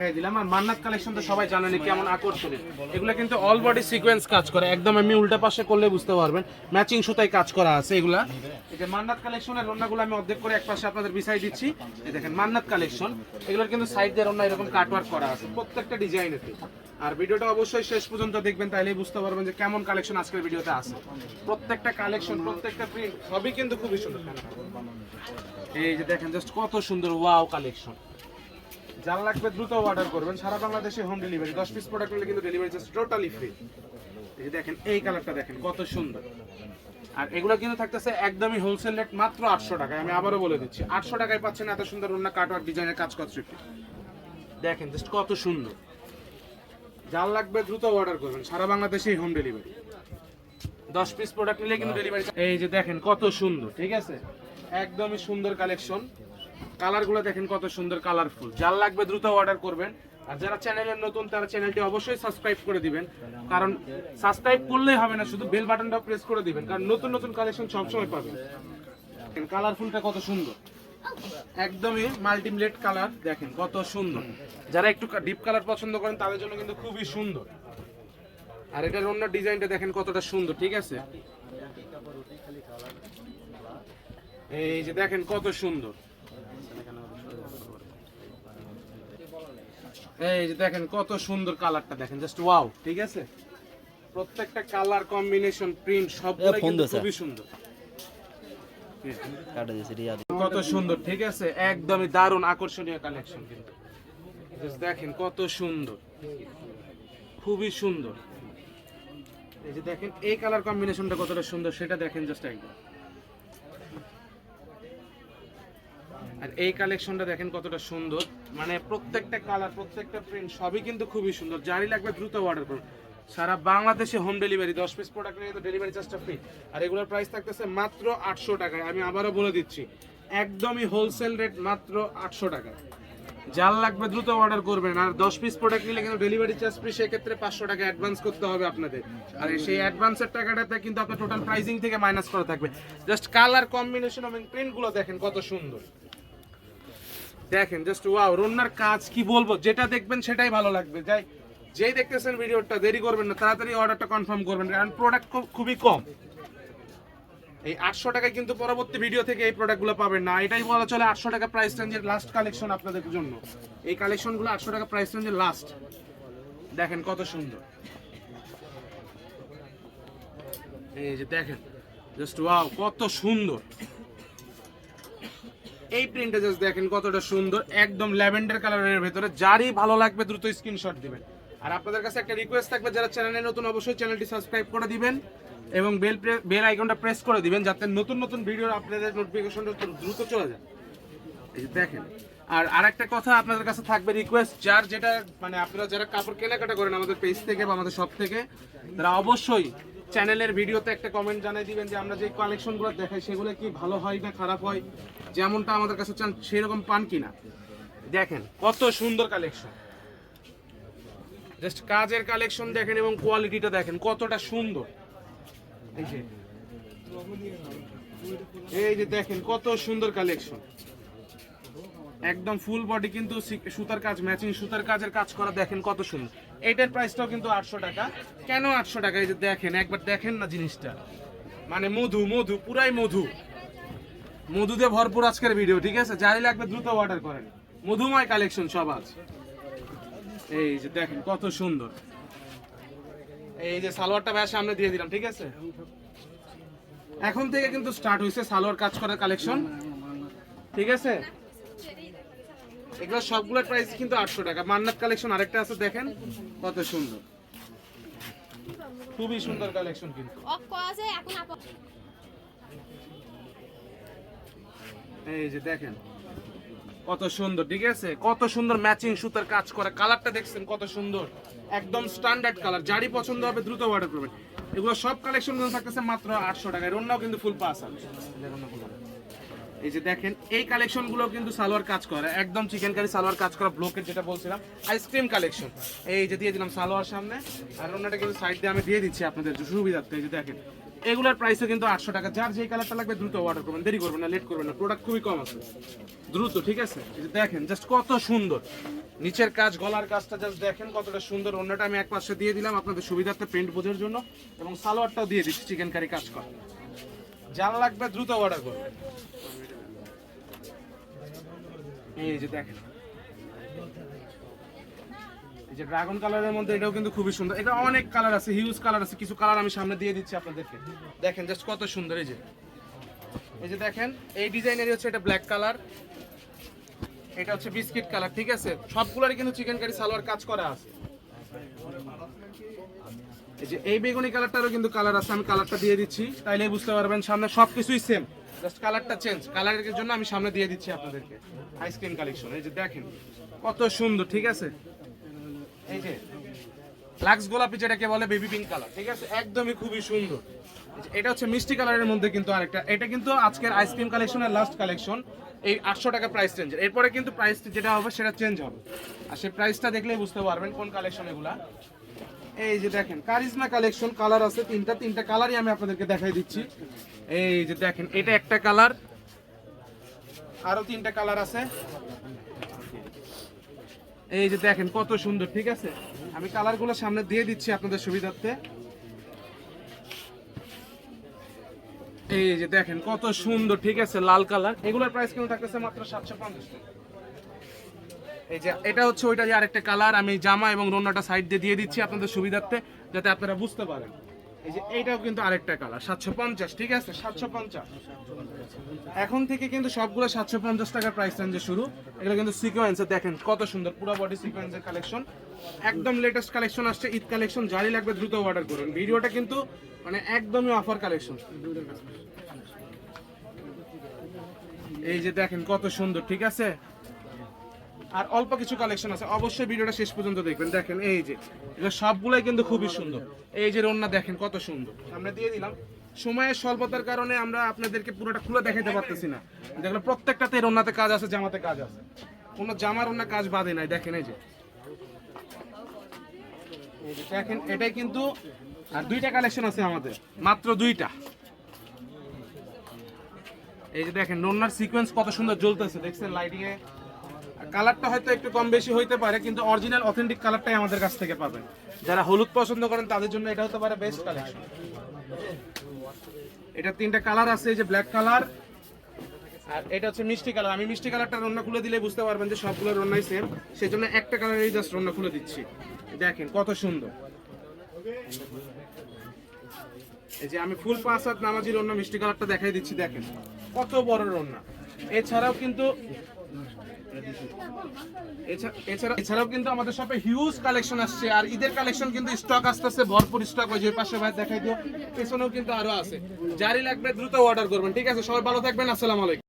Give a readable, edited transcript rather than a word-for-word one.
দিলাম। আর মান্নাত কালেকশন তো সবাই জানেন কেমন আকর্ষণীয়, এগুলো কিন্তু অল বডি সিকোয়েন্স কাজ করে, একদম আমি উল্টা পাশে করলে বুঝতে পারবেন ম্যাচিং সুতায় কাজ করা আছে এগুলা। এই যে মান্নাত কালেকশনের রন্নাগুলো আমি অর্ধেক করে এক পাশে আপনাদের বিছাই দিচ্ছি। এই দেখেন মান্নাত কালেকশন, এগুলোর কিন্তু সাইড দিয়ে রন্না এরকম কাটওয়ার্ক করা আছে প্রত্যেকটা ডিজাইনেতে। আর ভিডিওটা অবশ্যই শেষ পর্যন্ত দেখবেন, তাইলেই বুঝতে পারবেন যে কেমন কালেকশন আজকের ভিডিওতে আছে। প্রত্যেকটা কালেকশন, প্রত্যেকটা প্রিন্ট সবই কিন্তু খুবই সুন্দর। এই যে দেখেন জাস্ট কত সুন্দর ওয়াও কালেকশন। যার লাগবে দ্রুত অর্ডার করবেন, সারা বাংলাদেশে হোম ডেলিভারি। 10 পিস প্রোডাক্ট হলে কিন্তু ডেলিভারি জাস্ট টোটালি ফ্রি। এই যে দেখেন এই কালারটা দেখেন কত সুন্দর। আর এগুলো কিন্তু থাকতেছে একদমই হোলসেল রেট মাত্র 800 টাকায়। আমি আবারও বলে দিচ্ছি 800 টাকায় পাচ্ছেন এত সুন্দর ওন্না কাটওয়ার্ক ডিজাইনের কাজ করছে। দেখেন জাস্ট কত সুন্দর। যার লাগবে দ্রুত অর্ডার করবেন, সারা বাংলাদেশে হোম ডেলিভারি। 10 পিস প্রোডাক্ট নিলে কিন্তু ডেলিভারি। এই যে দেখেন কত সুন্দর, ঠিক আছে একদমই সুন্দর কালেকশন। কালারগুলো দেখেন কত সুন্দর কালারফুল। যার লাগবে দ্রুত অর্ডার করবেন। আর যারা চ্যানেলের নতুন তারা চ্যানেলটি অবশ্যই সাবস্ক্রাইব করে দিবেন, কারণ সাবস্ক্রাইব করলেই হবে না, শুধু বেল বাটনটা প্রেস করে দিবেন, কারণ নতুন নতুন কালেকশন সবসময় পাবেন। কালারফুলটা কত সুন্দর, একদমই মাল্টিপ্লেট কালার দেখেন কত সুন্দর। যারা একটু ডিপ কালার পছন্দ করেন তাদের জন্য কিন্তু খুবই সুন্দর। আর এটার অন্য ডিজাইনটা দেখেন কতটা সুন্দর, ঠিক আছে এই যে দেখেন কত সুন্দর। এই যে দেখেন কত সুন্দর কালারটা দেখেন জাস্ট ওয়াও, ঠিক আছে প্রত্যেকটা কালার কম্বিনেশন প্রিন্ট সবগুলো কিন্তু খুবই সুন্দর। কত সুন্দর, ঠিক আছে একদমই দারুণ আকর্ষণীয় কালেকশন কিন্তু। জাস্ট দেখেন কত সুন্দর, খুবই সুন্দর। এই যে দেখেন এই কালার কম্বিনেশনটা কতটা সুন্দর সেটা দেখেন জাস্ট একদম। আর এই কালেকশনটা দেখেন কতটা সুন্দর, মানে প্রত্যেকটা কালার প্রত্যেকটা প্রিন্ট সবই কিন্তু খুবই সুন্দর। যারই লাগবে দ্রুত অর্ডার করুন, সারা বাংলাদেশে হোম ডেলিভারি। 10 পিস প্রোডাক্ট নিয়ে তো ডেলিভারি চার্জটা ফ্রি। আর এগুলোর প্রাইস থাকতেছে মাত্র 800 টাকায়। আমি আবারও বলে দিচ্ছি একদমই হোলসেল রেট মাত্র 800 টাকা। যার লাগবে দ্রুত অর্ডার করবেন। আর 10 পিস প্রোডাক্ট নিলে কিন্তু ডেলিভারি চার্জ ফ্রি, সেক্ষেত্রে 500 টাকা অ্যাডভান্স করতে হবে আপনাদের। আর সেই অ্যাডভান্সের টাকাটাতে কিন্তু আপনার টোটাল প্রাইসিং থেকে মাইনাস করা থাকবে। জাস্ট কালার কম্বিনেশন এবং প্রিন্টগুলো দেখেন কত সুন্দর, দেখেন জাস্ট ওয়াও। রন্নার কাজ কি বলবো, যেটা দেখবেন সেটাই ভালো লাগবে। যেই দেখতেছেন ভিডিওটা দেরি করবেন না, তাড়াতাড়ি অর্ডারটা কনফার্ম করবেন, কারণ প্রোডাক্ট খুবই কম। এই 800 টাকায় কিন্তু পরবর্তী ভিডিও থেকে এই প্রোডাক্টগুলো পাবেন না। এটাই বলা চলে 800 টাকা প্রাইস রেঞ্জের লাস্ট কালেকশন আপনাদের জন্য। এই কালেকশনগুলো 800 টাকা প্রাইস রেঞ্জের লাস্ট। দেখেন কত সুন্দর, এই যে দেখেন জাস্ট ওয়াও কত সুন্দর। এই প্রিন্টটা জাস্ট দেখেন কতটা সুন্দর, একদম ল্যাভেন্ডার কালারের ভেতরে। যারই ভালো লাগবে দ্রুত স্ক্রিনশট দিবেন। আর আপনাদের কাছে একটা রিকোয়েস্ট থাকবে, যারা চ্যানেলে নতুন অবশ্যই চ্যানেলটি সাবস্ক্রাইব করে দিবেন এবং বেল আইকনটা প্রেস করে দিবেন, যাতে নতুন নতুন ভিডিওর আপনাদের নোটিফিকেশনটা দ্রুত চলে যায়। এই দেখেন। আর আরেকটা কথা আপনাদের কাছে থাকবে রিকোয়েস্ট, যার যেটা মানে আপনারা যারা কাপড় কেনাকাটা করেন আমাদের পেজ থেকে বা আমাদের শপ থেকে, তারা অবশ্যই চ্যানেলের ভিডিওতে একটা কমেন্ট জানিয়ে দিবেন যে আমরা যে কালেকশনগুলো দেখাই সেগুলো কি ভালো হয় না খারাপ হয়, যেমনটা আমাদের কাছে চান সেরকম পান কিনা। দেখেন কত সুন্দর কালেকশন, জাস্ট কাজের কালেকশন দেখেন এবং কোয়ালিটিটা দেখেন কতটা সুন্দর। এই যে দেখেন কত সুন্দর কালেকশন, একদম ফুল বডি কিন্তু সুতার কাজ, ম্যাচিং সুতার কাজের কাজ করা, দেখেন কত সুন্দর। এইটার প্রাইসটাও কিন্তু 800 টাকা। কেন 800 টাকা? এই যে দেখেন, একবার দেখেন না জিনিসটা, মানে মধু মধু পুরাই মধু, মধু দিয়ে ভরপুর আজকের ভিডিও, ঠিক আছে যাই লাগবে দ্রুত অর্ডার করেন। মধুময় কালেকশন সব আজ। এই যে দেখেন কত সুন্দর। এই যে সালোয়ারটা ভাইয়ের সামনে দিয়ে দিলাম, ঠিক আছে এখন থেকে কিন্তু স্টার্ট হয়েছে সালোয়ার কাজ করার কালেকশন, ঠিক আছে এগুলো সবগুলোর প্রাইস কিন্তু 800 টাকা। মান্নাত কালেকশন আরেকটা আছে, দেখেন কত সুন্দর, খুবই সুন্দর কালেকশন কিন্তু। এই যে দেখেন কত সুন্দর, ঠিক আছে কত সুন্দর ম্যাচিং সুতার কাজ করা। কালারটা দেখছেন কত সুন্দর, একদম স্ট্যান্ডার্ড কালার। যারই পছন্দ হবে দ্রুত অর্ডার করবেন। এগুলো সব কালেকশন থাকতেছে মাত্র 800 টাকায়। রন্নাও কিন্তু ফুল পাস আছে। এই যে দেখেন এই কালেকশন গুলো কিন্তু সালোয়ার কাজ করা, একদম চিকেন কারি সালোয়ার কাজ করা, ব্লকের যেটা বলছিলাম আইসক্রিম কালেকশন। এই যে দিয়ে দিলাম সালোয়ার সামনে, আর ওনাটা কিন্তু সাইড দিয়ে আমি দিয়ে দিচ্ছি আপনাদের সুবিধার্থে। এই যে দেখেন এগুলোর প্রাইসও কিন্তু 800 টাকা। যার যেই কালারটা লাগবে দ্রুত অর্ডার করবেন, দেরি করবেন না, লেট করবেন না, প্রোডাক্ট খুবই কম আছে, দ্রুত, ঠিক আছে এই যে দেখেন জাস্ট কত সুন্দর। নিচের কাজ, গলার কাজটা জাস্ট দেখেন কতটা সুন্দর। ওড়নাটা আমি এক পাশে দিয়ে দিলাম আপনাদের সুবিধার্থে প্রিন্ট বোঝার জন্য, এবং সালোয়ারটাও দিয়ে দিচ্ছি চিকেন কারি কাজ করা। যারা লাগবে দ্রুত অর্ডার করবেন। এই যে দেখেন, এই যে ড্রাগন কালারের মধ্যে এটাও কিন্তু খুবই সুন্দর। এটা অনেক কালার আছে, হিউজ কালার আছে, কিছু কালার আমি সামনে দিয়ে দিচ্ছি আপনাদেরকে। দেখেন জাস্ট কত সুন্দর। এই যে দেখেন, এই ডিজাইনেরই হচ্ছে এটা ব্ল্যাক কালার, এটা হচ্ছে বিস্কিট কালার, ঠিক আছে। সবগুলোরই কিন্তু চিকেন কারি সালোয়ার কাজ করা আছে। এই যে এই বেগুনি কালারটারও কিন্তু কালার আছে, আমি কালারটা দিয়ে দিচ্ছি, তাইলে বুঝতে পারবেন। সামনে সবকিছুই সেম, জাস্ট কালারটা চেঞ্জ। কালারের জন্য আমি সামনে দিয়ে দিচ্ছি আপনাদেরকে আইসক্রিম কালেকশন। এই যে দেখেন কত সুন্দর, ঠিক আছে। এই যে লাক্স গোলাপি যেটাকে বলে বেবি পিঙ্ক কালার, ঠিক আছে, একদমই খুবই সুন্দর। এটা হচ্ছে মিষ্টি কালারের মধ্যে কিন্তু আরেকটা, এটা কিন্তু আজকের আইসক্রিম কালেকশনের লাস্ট কালেকশন, এই 800 টাকা প্রাইস রেঞ্জের। এরপরে কিন্তু প্রাইস যেটা হবে সেটা চেঞ্জ হবে, আর সেই প্রাইসটা দেখলেই বুঝতে পারবেন কোন কালেকশন এগুলা। এই যে দেখেন কারিজমা কালেকশন, কালার আছে তিনটা কালারই আমি আপনাদেরকে দেখাই দিচ্ছি। এই যে দেখেন, এটা একটা কালার, আরো 3টা কালার আছে। এই যে দেখেন কত সুন্দর, ঠিক আছে। আমি কালারগুলো সামনে দিয়ে দিচ্ছি আপনাদের সুবিধার্থে। এই যে দেখেন কত সুন্দর, ঠিক আছে, লাল কালার। এগুলোর প্রাইস কিন্তু থাকতেছে মাত্র 750 টাকা। এই যে এটা হচ্ছে ওইটা যে আরেকটা কালার, আমি জামা এবং রোনাটা সাইড দিয়ে দিচ্ছি আপনাদের সুবিধার্থে, যাতে আপনারা বুঝতে পারেন। এই যে এইটাও কিন্তু আরেকটা কালার, 750, ঠিক আছে, 750। এখন থেকে কিন্তু সবগুলো 750 টাকার প্রাইস রেঞ্জে শুরু। এগুলো কিন্তু সিকোয়েন্সে দেখেন কত সুন্দর, পুরো বডি সিকোয়েন্সের কালেকশন, একদম লেটেস্ট কালেকশন আসছে, ঈদ কালেকশন। যারই লাগবে দ্রুত অর্ডার করুন। ভিডিওটা কিন্তু মানে একদমই অফার কালেকশন। এই যে দেখেন কত সুন্দর, ঠিক আছে। আর অল্প কিছু কালেকশন আছে, অবশ্যই ভিডিওটা শেষ পর্যন্ত দেখবেন। দেখেন এই যে এগুলো সবগুলাই কিন্তু খুবই সুন্দর। এই যে ওড়না দেখেন কত সুন্দর, আমরা দিয়ে দিলাম। সময়ের স্বল্পতার কারণে আমরা আপনাদেরকে পুরোটা খুলে দেখাতে পারতেছি না। দেখলো প্রত্যেকটাতে ওড়নাতে কাজ আছে, জামাতে কাজ আছে, কোনো জামার ওড়না কাজ বাদে নাই। দেখেন এই যে দেখেন, এটাই কিন্তু। আর 2টা কালেকশন আছে আমাদের, মাত্র 2টা। এই যে দেখেন ওড়নার সিকোয়েন্স কত সুন্দর জ্বলতেছে, দেখছেন লাইটিং এ। কালারটা হয়তো একটু কম বেশি হইতে পারে, কিন্তু অরিজিনাল অথেন্টিক কালারটাই আমাদের কাছ থেকে পাবেন। যারা হলুদ পছন্দ করেন তাদের জন্য এটা হতে পারে বেস্ট কালেকশন। এটা 3টা কালার আছে, এই যে ব্ল্যাক কালার, আর এটা হচ্ছে মিষ্টি কালার। আমি মিষ্টি কালারটা রান্না খুলে দিলে বুঝতে পারবেন যে সবগুলো রান্নাই সেম, সেই জন্য একটা কালারেই জাস্ট রান্না খুলে দিচ্ছি। দেখেন কত সুন্দর। এই যে আমি ফুল 5 হাত নামাজি রান্না মিষ্টি কালারটা দেখাই দিচ্ছি, দেখেন কত বড় রান্না। এছাড়াও কিন্তু আমাদের শপে হিউজ কালেকশন আসছে, আর ঈদের কালেকশন কিন্তু স্টক আসতেছে, ভরপুর স্টক। ওই যে পাশে ভাই দেখাই দিও, পেছনেও কিন্তু আরো আছে। যারই লাগবে দ্রুত অর্ডার করবেন, ঠিক আছে। সবাই ভালো থাকবেন, আসসালামু আলাইকুম।